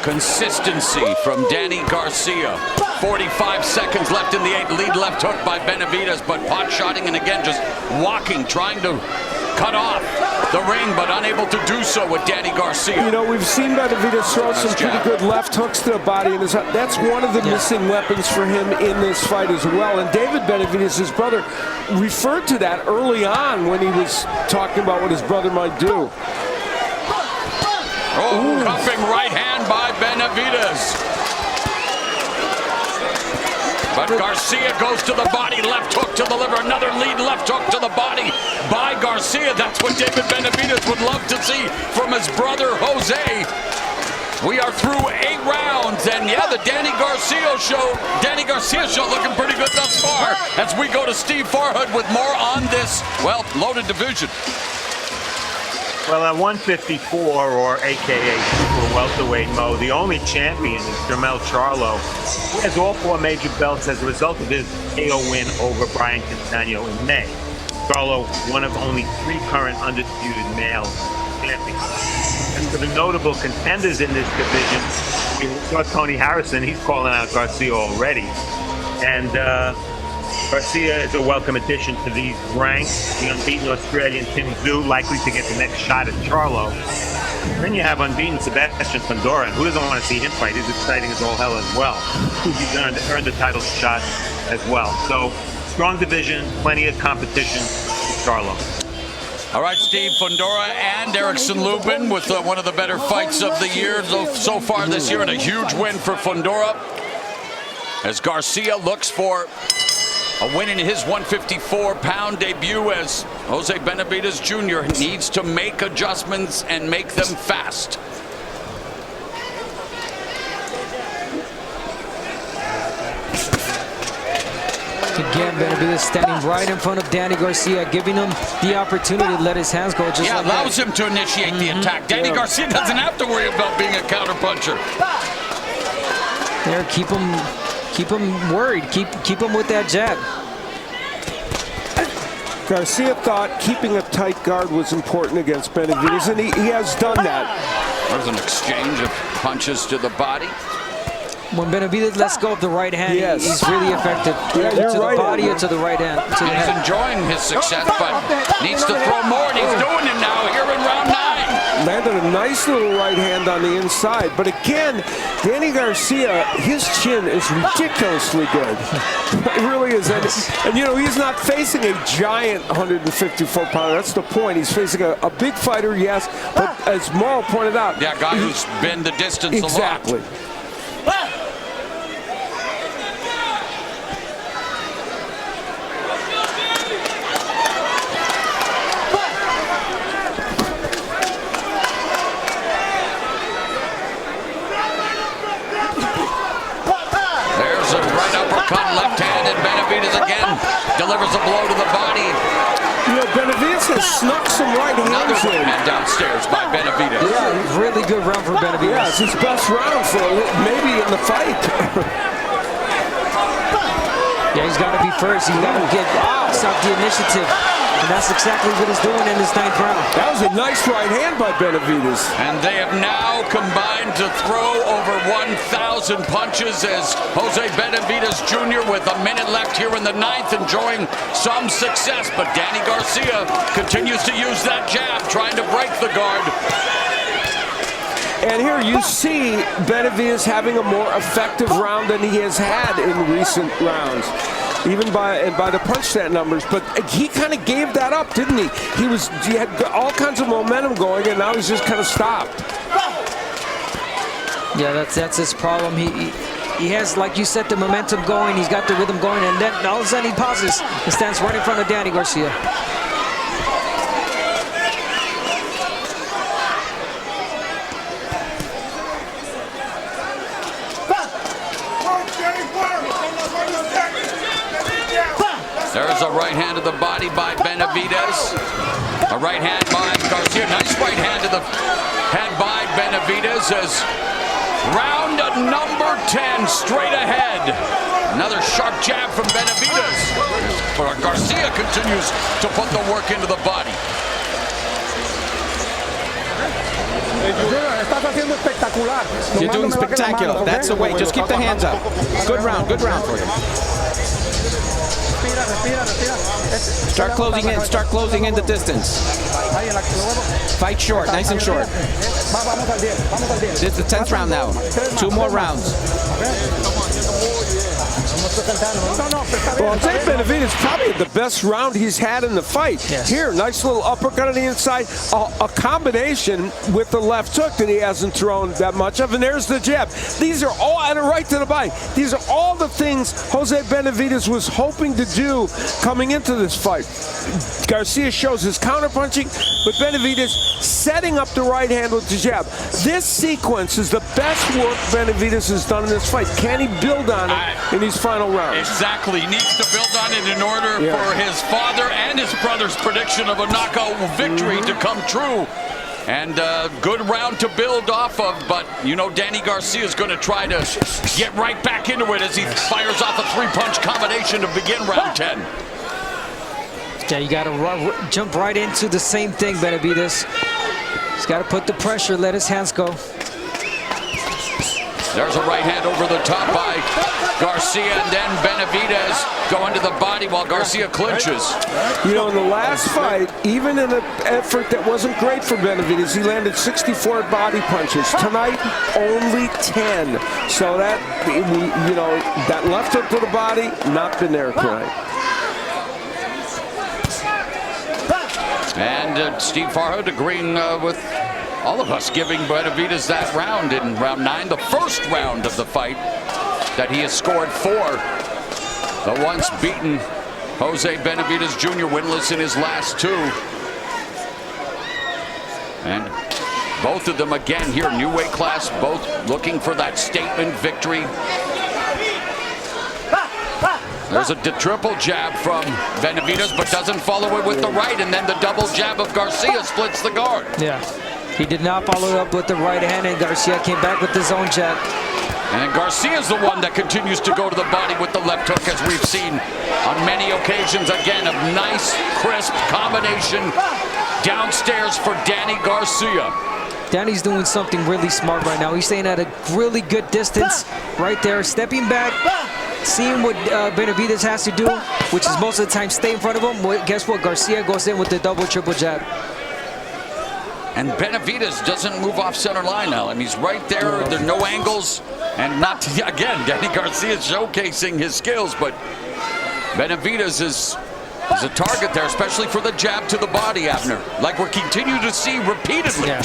Consistency from Danny Garcia. 45 seconds left in the 8th. Lead left hook by Benavidez, but pot shotting and again just walking, trying to cut off the ring, but unable to do so with Danny Garcia. We've seen Benavidez throw some pretty good left hooks to the body, and that's one of the missing weapons for him in this fight as well. And David Benavidez, his brother, referred to that early on when he was talking about what his brother might do. Oh, cuffing right hand by Benavidez. But Garcia goes to the body, left hook to the liver, another lead left hook to the body by Garcia. That's what David Benavidez would love to see from his brother Jose. We are through 8 rounds, and the Danny Garcia show looking pretty good thus far as we go to Steve Farhood with more on this, loaded division. Well, at 154, or AKA super welterweight, Mo, the only champion is Jermell Charlo, who has all 4 major belts as a result of his KO win over Brian Castano in May. Charlo, one of only 3 current undisputed male champions. And for the notable contenders in this division, we saw Tony Harrison. He's calling out Garcia already. And Garcia is a welcome addition to these ranks. The unbeaten Australian Tim Tszyu likely to get the next shot at Charlo. And then you have unbeaten Sebastian Fundora, and who doesn't want to see him fight? He's exciting as all hell as well. He's earned the title shot as well. So strong division, plenty of competition for Charlo. All right, Steve, Fundora and Erickson Lubin with one of the better fights of the year so far this year, and a huge win for Fundora as Garcia looks for a win in his 154-pound debut, as Jose Benavidez Jr. needs to make adjustments and make them fast. Again, Benavidez standing right in front of Danny Garcia, giving him the opportunity to let his hands go. Allows him to initiate the attack. Danny Garcia doesn't have to worry about being a counterpuncher. There, keep him worried. Keep him with that jab. Garcia thought keeping a tight guard was important against Benavidez, and he has done that. There's an exchange of punches to the body. When Benavidez lets go of the right hand, he's really effective. Yeah, to the body or to the right hand. He's enjoying his success, but needs to throw more, and he's doing it now here in round 9. Landed a nice little right hand on the inside. But again, Danny Garcia, his chin is ridiculously good. It really is. And he's not facing a giant 154-pounder. That's the point. He's facing a big fighter, yes, but as Morrow pointed out. Yeah, a guy who's been the distance a lot. Exactly. Benavidez has snuck some right Another hands in. and downstairs by Benavidez. Yeah, really good round for Benavidez. Yeah, it's his best round for maybe in the fight. Yeah, he's got to be first. He's got to get stop the initiative. And that's exactly what he's doing in this 9th round. That was a nice right hand by Benavidez. And they have now combined to throw over 1,000 punches as Jose Benavidez Jr. with a minute left here in the 9th, enjoying some success. But Danny Garcia continues to use that jab, trying to break the guard. And here you see Benavidez having a more effective round than he has had in recent rounds, even by the punch stat numbers. But he kind of gave that up, didn't he? He had all kinds of momentum going, and now he's just kind of stopped. Yeah, that's his problem. He has, like you said, the momentum going. He's got the rhythm going, and then all of a sudden he pauses and stands right in front of Danny Garcia. There's a right hand to the body by Benavidez. A right hand by Garcia. Nice right hand to the head by Benavidez as round number 10 straight ahead. Another sharp jab from Benavidez. But Garcia continues to put the work into the body. You're doing spectacular. That's the way. Just keep the hands up. Good round for you. Start closing in the distance. Fight short, nice and short. This is the 10th round now. 2 more rounds. Well, Jose Benavidez probably the best round he's had in the fight. Yes. Here, nice little uppercut on the inside, a combination with the left hook that he hasn't thrown that much of, and there's the jab. These are all, and a right to the body. These are all the things Jose Benavidez was hoping to do coming into this fight. Garcia shows his counterpunching, but Benavidez setting up the right hand with the jab. This sequence is the best work Benavidez has done in this fight. Can he build on it in these final rounds? Exactly. He needs to build on it in order for his father and his brother's prediction of a knockout victory to come true. And a good round to build off of, but you know Danny Garcia is going to try to get right back into it as he fires off a 3-punch combination to begin round 10. Yeah, you got to jump right into the same thing, Benavidez. He's got to put the pressure, let his hands go. There's a right hand over the top by Garcia, and then Benavidez going to the body while Garcia clinches. You know, in the last fight, even in an effort that wasn't great for Benavidez, he landed 64 body punches. Tonight, only 10. So that, you know, that left hook to the body, not been there tonight. And Steve Farhood agreeing with all of us, giving Benavidez that round in round 9, the first round of the fight that he has scored 4. The once beaten Jose Benavidez Jr. winless in his last 2. And both of them again here, new weight class, both looking for that statement victory. There's a triple jab from Benavidez, but doesn't follow it with the right, and then the double jab of Garcia splits the guard. Yeah, he did not follow it up with the right hand, and Garcia came back with his own jab. And Garcia's the one that continues to go to the body with the left hook, as we've seen on many occasions. Again, a nice, crisp combination downstairs for Danny Garcia. Danny's doing something really smart right now. He's staying at a really good distance right there, stepping back, seeing what Benavidez has to do, which is most of the time stay in front of him. Well, guess what? Garcia goes in with the double, triple jab. And Benavidez doesn't move off center line now. I mean, he's right there. There are no angles. And not, again, Danny Garcia is showcasing his skills, but Benavidez is a target there, especially for the jab to the body, Abner, like we're continuing to see repeatedly. Yeah.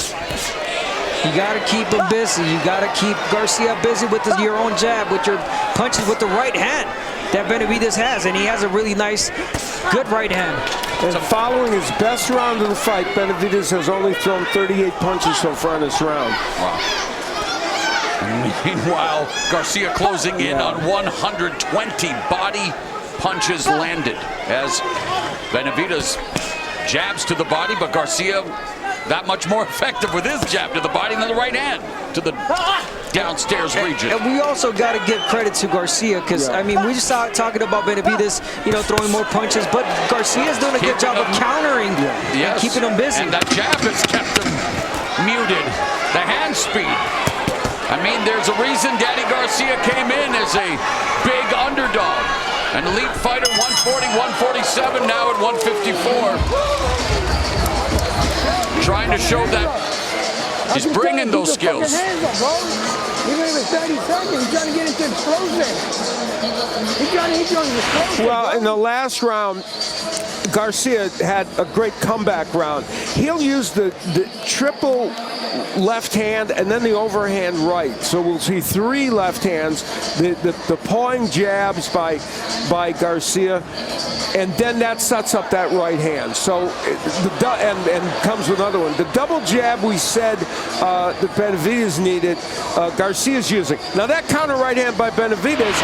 You got to keep him busy. You got to keep Garcia busy with your own jab, with your punches with the right hand that Benavidez has, and he has a really nice, good right hand. And following his best round of the fight, Benavidez has only thrown 38 punches so far in this round. Wow. Meanwhile, Garcia closing in on 120 body punches landed as Benavidez Jabs to the body, but Garcia that much more effective with his jab to the body than the right hand to the downstairs region. And we also got to give credit to Garcia because, I mean, we just started talking about Benavidez, you know, throwing more punches, but Garcia's doing a good job of countering and keeping him busy. And that jab has kept him muted. The hand speed. I mean, there's a reason Danny Garcia came in as a big underdog. An elite fighter, 140, 147, now at 154. Trying to show that he's bringing those skills. Even if it's 30 seconds, he's trying to get into explosion. He's trying to explosion. Well, in the last round, Garcia had a great comeback round. He'll use the triple left hand and then the overhand right. So we'll see 3 left hands, the pawing jabs by Garcia, and then that sets up that right hand. So and comes with another one. The double jab we said that Benavidez needed, Garcia's using. Now that counter right hand by Benavidez,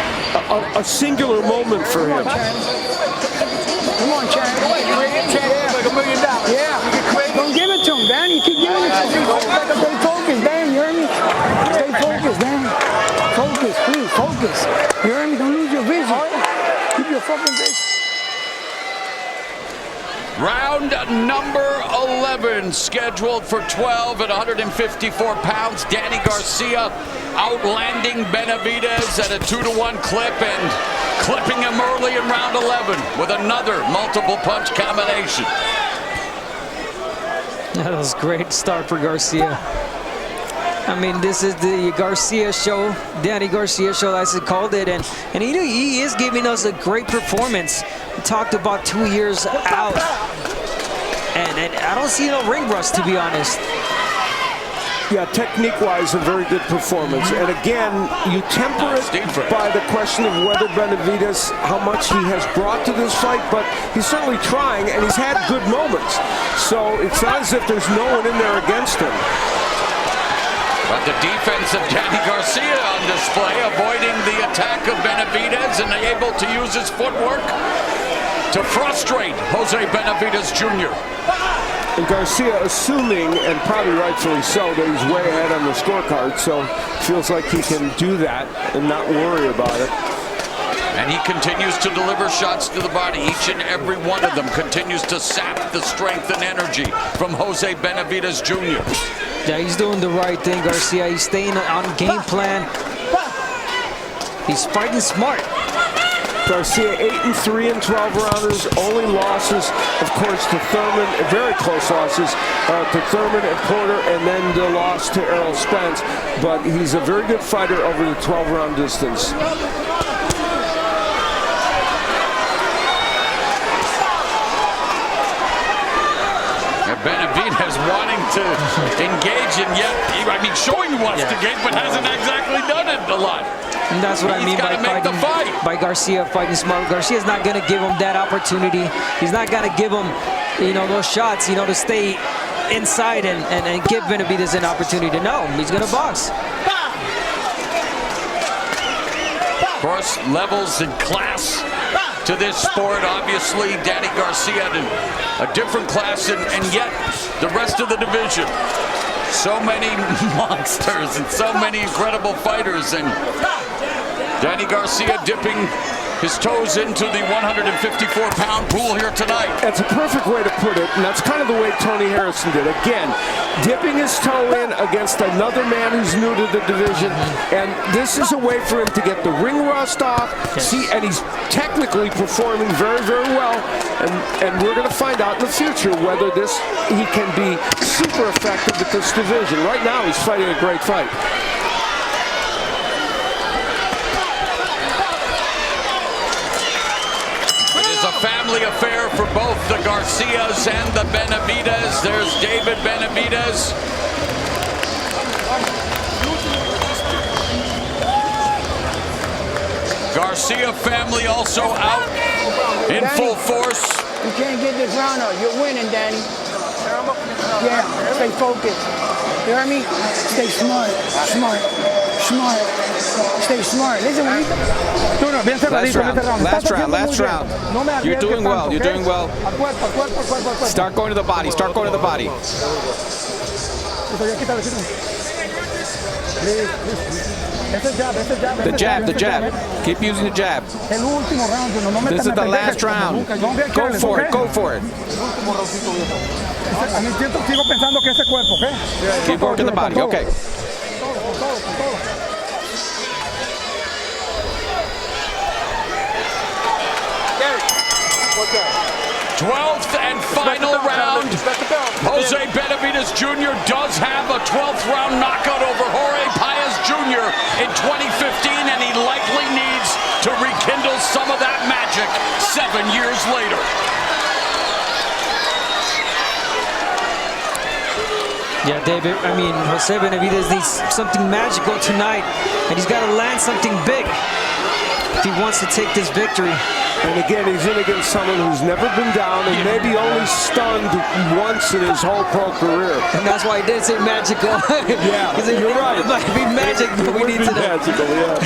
a singular moment for him. Come on, Chad. Like $1 million. Yeah. Don't give it to him, Danny. Keep giving it to him. Stay focused, Danny. You hear me? Stay focused, Danny. Focus, please. Focus. You hear me? Don't lose your vision. Keep your fucking vision. Round number 11, scheduled for 12 at 154 pounds. Danny Garcia outlanding Benavidez at a 2-to-1 clip and clipping him early in round 11 with another multiple punch combination. That was a great start for Garcia. I mean, this is the Garcia show, Danny Garcia show, as he called it, and he is giving us a great performance. We talked about 2 years out, and I don't see no ring rust, to be honest. Yeah, technique-wise, a very good performance. And again, you temper it by the question of whether Benavidez, how much he has brought to this fight, but he's certainly trying, and he's had good moments. So it's not as if there's no one in there against him. But the defense of Danny Garcia on display, avoiding the attack of Benavidez and able to use his footwork to frustrate Jose Benavidez Jr. And Garcia assuming, and probably rightfully so, that he's way ahead on the scorecard, so feels like he can do that and not worry about it. And he continues to deliver shots to the body. Each and every one of them continues to sap the strength and energy from Jose Benavidez Jr. Yeah, he's doing the right thing, Garcia. He's staying on game plan. He's fighting smart. Garcia 8-3 in 12 rounders. Only losses, of course, to Thurman, very close losses to Thurman and Porter, and then the loss to Errol Spence. But he's a very good fighter over the 12-round distance. Benavidez wanting to engage, and yet, I mean, showing he wants to engage, but hasn't exactly done it a lot. And that's what I mean by fighting, by Garcia fighting smart. Garcia's not going to give him that opportunity. He's not going to give him, you know, those shots, you know, to stay inside and give Benavidez an opportunity. No, he's going to box. Of course, levels and class to this sport. Obviously, Danny Garcia in a different class, and yet the rest of the division. So many monsters and so many incredible fighters, and Danny Garcia dipping his toes into the 154-pound pool here tonight. That's a perfect way to put it, and that's kind of the way Tony Harrison did. Again, dipping his toe in against another man who's new to the division, and this is a way for him to get the ring rust off. See, and he's technically performing very, very well, and we're going to find out in the future whether he can be super effective at this division. Right now, he's fighting a great fight. A family affair for both the Garcias and the Benavidez. There's David Benavidez. Garcia family also out in Danny, full force. You can't get this round up. You're winning, Danny. Yeah, stay focused. You hear me? Stay smart. Smart. Smart. Stay smart. Listen, Last round. You're doing well. You're doing well. Start going to the body. Start going to the body. The jab. Keep using the jab. This is the last round. Go for it. Go for it. Keep working the body. Okay. 12th and final round. Jose Benavidez Jr. does have a 12th round knockout over Jorge Paez Jr. in 2015, and he likely needs to rekindle some of that magic 7 years later. Yeah, David, I mean, Jose Benavidez needs something magical tonight, and he's got to land something big if he wants to take this victory. And again, he's in against someone who's never been down and maybe only stunned once in his whole pro career. And that's why I did say magical. Yeah, you're right. It might be magic, but we need to know. Magical, yeah.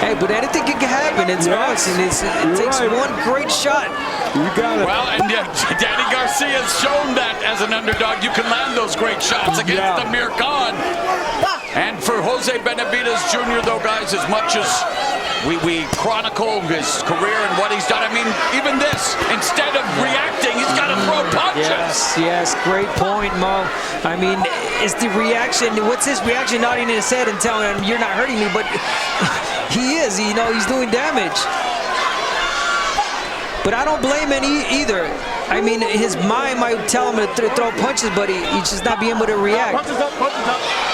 Hey, but anything can happen. It's boxing. It takes one great shot. You got it. Well, and Danny Garcia has shown that as an underdog, you can land those great shots against Amir Khan. And for Jose Benavidez Jr., though, guys, as much as we chronicle his career and what he's done, I mean, even this, instead of reacting, he's got to throw punches. Yes, great point, Mo. I mean, it's the reaction. What's his reaction? Nodding his head and telling him, you're not hurting me, but he is. You know, he's doing damage. But I don't blame him either. I mean, his mind might tell him to throw punches, but he's just not being able to react.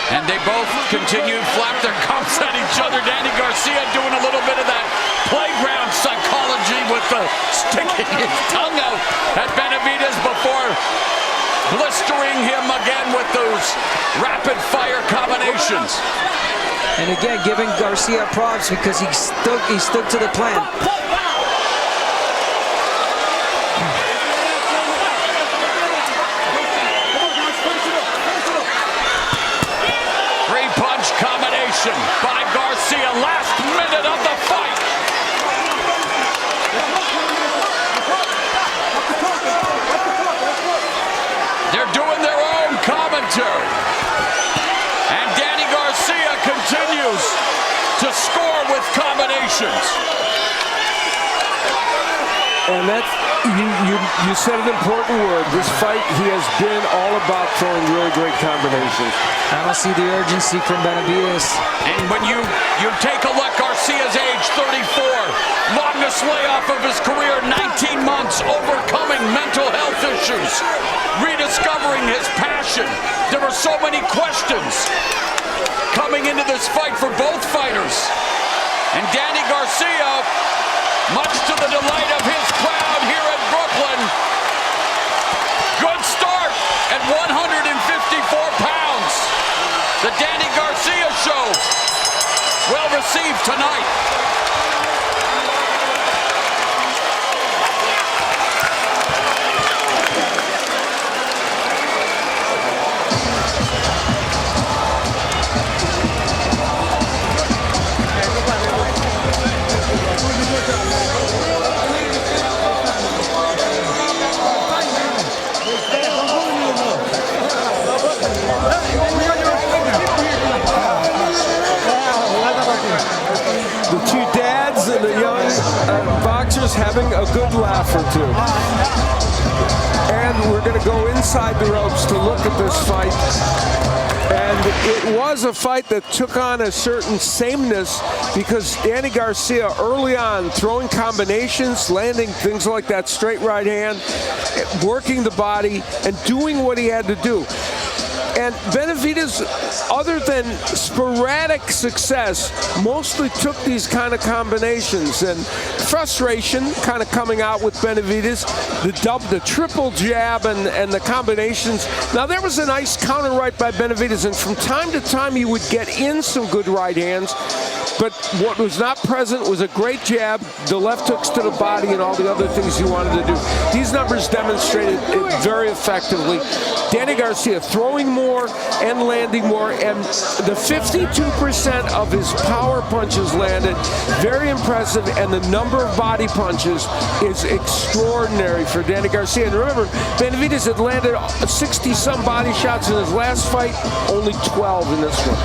And they both continue to flap their gums at each other. Danny Garcia doing a little bit of that playground psychology with the sticking his tongue out at Benavidez before blistering him again with those rapid-fire combinations. And again, giving Garcia props because he stuck to the plan. Combination by Garcia, last minute of the fight. They're doing their own commentary. And Danny Garcia continues to score with combinations. And that's, you said an important word. This fight, he has been all about throwing really great combinations. I don't see the urgency from Benavidez. And when you take a look, Garcia's age 34, longest layoff of his career, 19 months, overcoming mental health issues, rediscovering his passion. There were so many questions coming into this fight for both fighters. And Danny Garcia, much to the delight of his crowd here in Brooklyn, good start at 154 pounds. The Danny Garcia show, well received tonight. The two dads and the young boxers having a good laugh or two. And we're going to go inside the ropes to look at this fight. And it was a fight that took on a certain sameness because Danny Garcia early on throwing combinations, landing things like that straight right hand, working the body, and doing what he had to do. And Benavidez, other than sporadic success, mostly took these kind of combinations. And frustration kind of coming out with Benavidez, the triple jab and the combinations. Now, there was a nice counter right by Benavidez, and from time to time he would get in some good right hands. but what was not present was a great jab, the left hooks to the body, and all the other things he wanted to do. These numbers demonstrated it very effectively. Danny Garcia throwing more and landing more, and the 52% of his power punches landed, very impressive, and the number of body punches is extraordinary for Danny Garcia. And remember, Benavidez had landed 60-some body shots in his last fight, only 12 in this one.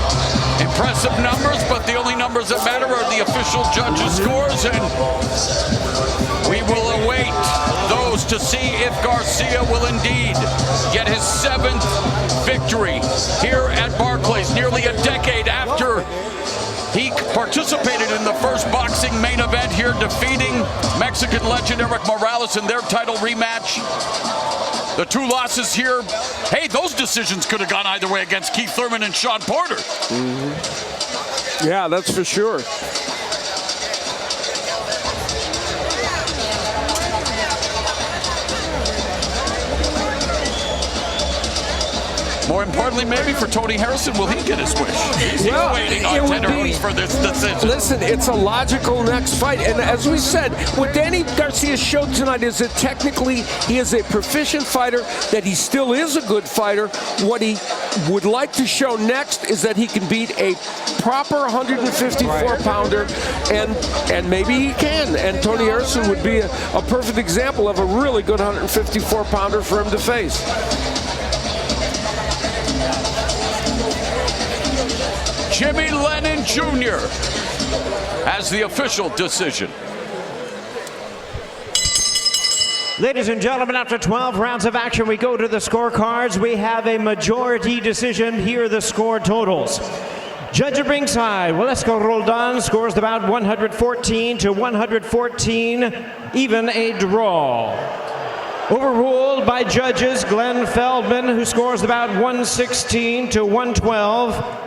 Impressive numbers, but the only numbers that matter are the official judges' scores, and we will await those to see if Garcia will indeed get his 7th victory here at Barclays, nearly a decade after he participated in the first boxing main event here, defeating Mexican legend Erik Morales in their title rematch. The 2 losses here, hey, those decisions could have gone either way against Keith Thurman and Sean Porter. Mm-hmm. Yeah, that's for sure. More importantly, maybe for Tony Harrison, will he get his wish? He's waiting on tenderhooks for this decision. Listen, it's a logical next fight. And as we said, what Danny Garcia showed tonight is that technically he is a proficient fighter, that he still is a good fighter. What he would like to show next is that he can beat a proper 154-pounder, and maybe he can. And Tony Harrison would be a perfect example of a really good 154-pounder for him to face. Jimmy Lennon Jr. has the official decision. Ladies and gentlemen, after 12 rounds of action, we go to the scorecards. We have a majority decision. Here are the score totals. Judge at ringside, Waleska Roldan scores about 114 to 114, even a draw. Overruled by judges Glenn Feldman, who scores about 116 to 112.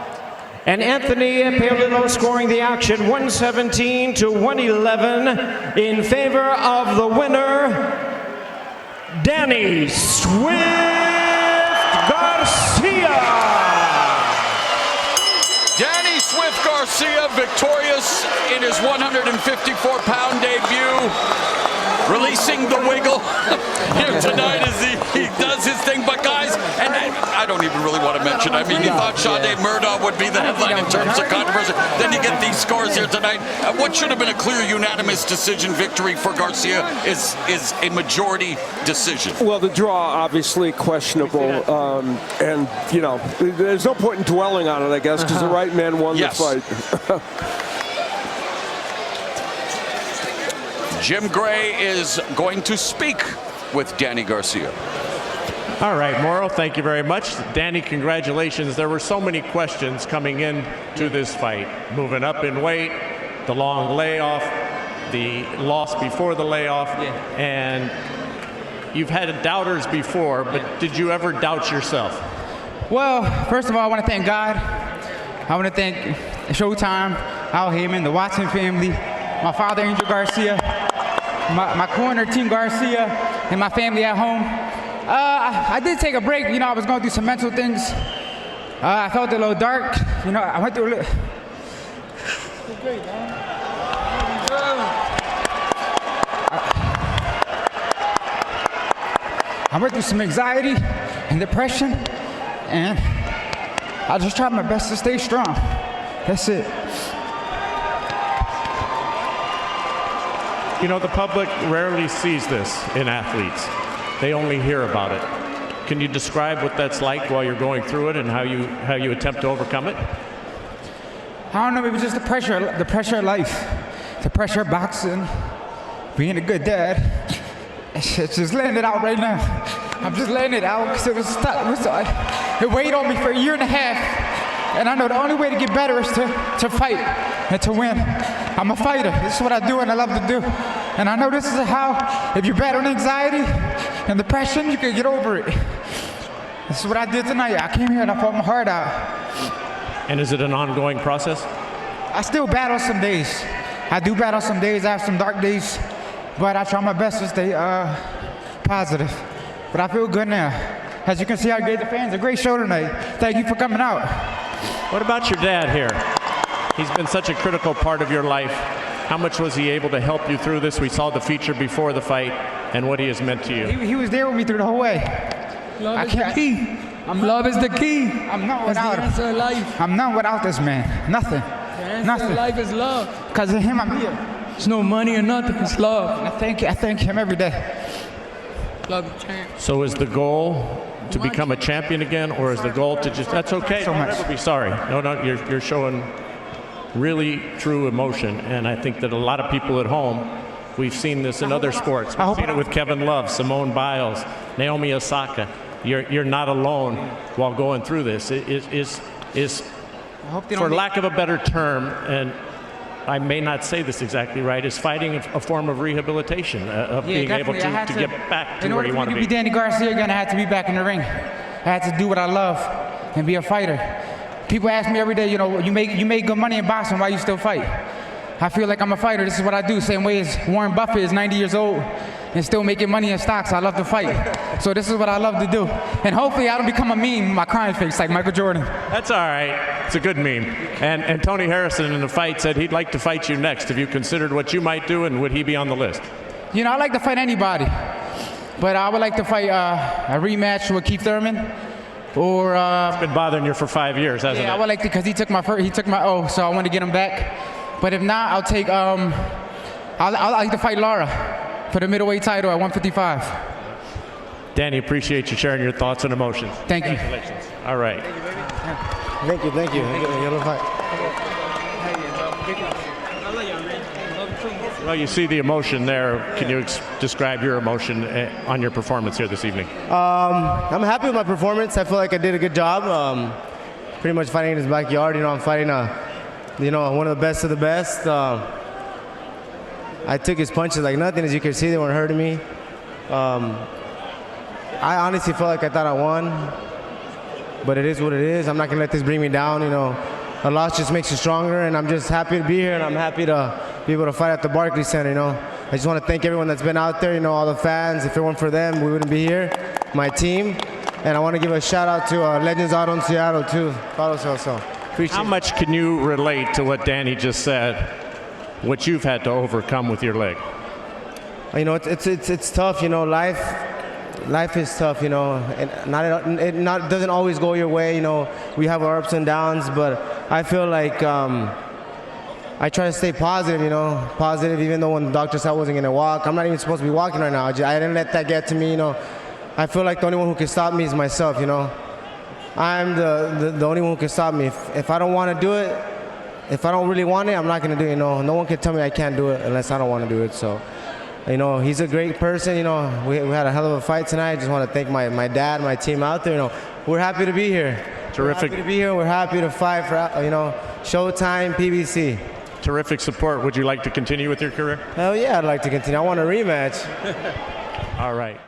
And Anthony Paolillo scoring the action 117 to 111 in favor of the winner, Danny Swift Garcia. Danny Swift Garcia victorious in his 154-pound debut, releasing the wiggle here tonight as he does his thing. But guys, and I don't even really want to mention, I mean, you thought Sade Murdoch would be the headline in terms of controversy. Then you get these scores here tonight. What should have been a clear unanimous decision victory for Garcia is a majority decision. Well, the draw obviously questionable, and you know, there's no point in dwelling on it, I guess, because the right man won the fight. Jim Gray is going to speak with Danny Garcia. All right, Mauro, thank you very much. Danny, congratulations. There were so many questions coming in to this fight. Moving up in weight, the long layoff, the loss before the layoff, and you've had doubters before, but did you ever doubt yourself? Well, first of all, I want to thank God. I want to thank Showtime, Al Heyman, the Watson family, my father, Angel Garcia, my corner, Team Garcia, and my family at home. I did take a break. You know, I was going through some mental things. I felt a little dark. You know, I went through a little... I went through some anxiety and depression, and I just tried my best to stay strong. That's it. You know, the public rarely sees this in athletes. They only hear about it. Can you describe what that's like while you're going through it and how you attempt to overcome it? I don't know, maybe just the pressure of life, the pressure of boxing, being a good dad. It's just letting it out right now. I'm just letting it out because it weighed on me for 1.5 years. And I know the only way to get better is to fight and to win. I'm a fighter. This is what I do and I love to do. And I know this is how, if you're battling anxiety and depression, you can get over it. This is what I did tonight. I came here and I fought my heart out. And is it an ongoing process? I still battle some days. I do battle some days. I have some dark days. But I try my best to stay positive. But I feel good now. As you can see, I gave the fans a great show tonight. Thank you for coming out. What about your dad here? He's been such a critical part of your life. How much was he able to help you through this? We saw the feature before the fight and what he has meant to you. He was there with me through the whole way. Love is the key. Love is the key. I'm not That's without the him. answer of life. I'm not without this man. Nothing. The answer Nothing. of life is love. Because of him, I'm here. It's no money or nothing. It's love. And I thank him every day. Love the champ. So is the goal to become a champion again, or is the goal to just, that's okay, So don't much. ever be sorry. No, you're showing really true emotion, and I think that a lot of people at home, we've seen this in other sports. We've seen it with Kevin Love, Simone Biles, Naomi Osaka. You're not alone while going through this. It is for lack of a better term, and I may not say this exactly right, is fighting a form of rehabilitation, of being able to get back to where you want to be. In order for me to be Danny Garcia again, I had to be back in the ring. I had to do what I love and be a fighter. People ask me every day, you make good money in boxing, why you still fight? I feel like I'm a fighter. This is what I do. Same way as Warren Buffett is 90 years old and still making money in stocks. I love to fight. So this is what I love to do. And hopefully I don't become a meme with my crying face like Michael Jordan. That's all right. It's a good meme. And Tony Harrison in the fight said he'd like to fight you next. Have you considered what you might do, and would he be on the list? I like to fight anybody. But I would like to fight a rematch with Keith Thurman. Or it's been bothering you for 5 years, hasn't it? Yeah, I would like to, because he took my O, so I want to get him back. But if not, I'll take I'll like to fight Lara for the middleweight title at 155. Danny, appreciate you sharing your thoughts and emotions. Thank you. Congratulations. All right. Thank you. Yellow fight. Well, you see the emotion there. Can you describe your emotion on your performance here this evening? I'm happy with my performance. I feel like I did a good job. Pretty much fighting in his backyard. I'm fighting one of the best of the best. I took his punches like nothing. As you can see, they weren't hurting me. I honestly felt like I thought I won, but it is what it is. I'm not gonna let this bring me down. A loss just makes you stronger, and I'm just happy to be here, and I'm happy to be able to fight at the Barclays Center. I just want to thank everyone that's been out there. All the fans. If it weren't for them, we wouldn't be here. My team, and I want to give a shout out to Legends Auto in Seattle too. How much can you relate to what Danny just said, what you've had to overcome with your leg? It's tough. Life is tough. And it doesn't always go your way. We have our ups and downs, but I feel like I try to stay positive. Positive, even though when the doctor said I wasn't gonna walk. I'm not even supposed to be walking right now. I didn't let that get to me. I feel like the only one who can stop me is myself. I'm the only one who can stop me. If I don't want to do it, if I don't really want it, I'm not going to do it. No one can tell me I can't do it unless I don't want to do it. So, he's a great person. We had a hell of a fight tonight. I just want to thank my dad, my team out there. We're happy to be here. Terrific. We're happy to be here. We're happy to fight for, Showtime, PBC. Terrific support. Would you like to continue with your career? Hell yeah, I'd like to continue. I want a rematch. All right.